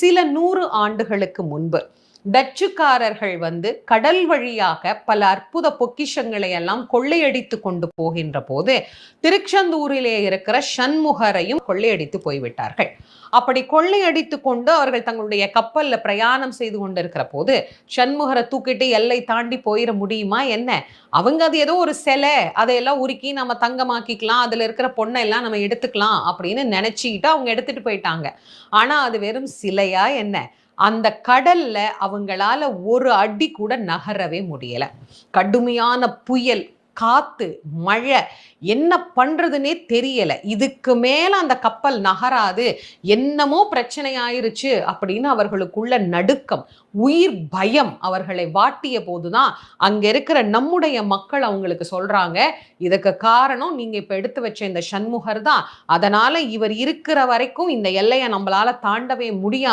சில 100 ஆண்டுகளுக்கு முன்பு டச்சுக்காரர்கள் வந்து கடல் வழியாக பல அற்புத பொக்கிஷங்களை எல்லாம் கொள்ளையடித்து கொண்டு போகின்ற போது திருச்செந்தூரிலே இருக்கிற சண்முகரையும் கொள்ளையடித்து போய்விட்டார்கள். அப்படி கொள்ளையடித்து கொண்டு அவர்கள் தங்களுடைய கப்பல்ல பிரயாணம் செய்து கொண்டிருக்கிற போது சண்முகரை தூக்கிட்டு எல்லை தாண்டி போயிட முடியுமா என்ன? அவங்க அது ஏதோ ஒரு சிலை, அதையெல்லாம் உருக்கி நம்ம தங்கமாக்கிக்கலாம், அதுல இருக்கிற பொண்ணை எல்லாம் நம்ம எடுத்துக்கலாம் அப்படின்னு நினைச்சுக்கிட்டு அவங்க எடுத்துட்டு போயிட்டாங்க. ஆனா அது வெறும் சிலையா என்ன? அந்த கடல்ல அவங்களால ஒரு அடி கூட நகரவே முடியல. கடுமையான புயல், காத்து, மழை, என்ன பண்றதுன்னே தெரியல. இதுக்கு மேல அந்த கப்பல் நகராது, என்னமோ பிரச்சனை ஆயிருச்சு அப்படின்னு அவர்களுக்குள்ள நடுக்கம், உயிர் பயம் அவர்களை வாட்டிய போதுதான் அங்க இருக்கிற நம்முடைய மக்கள் அவங்களுக்கு சொல்றாங்க, இதுக்கு காரணம் நீங்க இப்ப எடுத்து வச்ச இந்த சண்முகர் தான். அதனால இவர் இருக்கிற வரைக்கும் இந்த எல்லையை நம்மளால தாண்டவே முடியாது.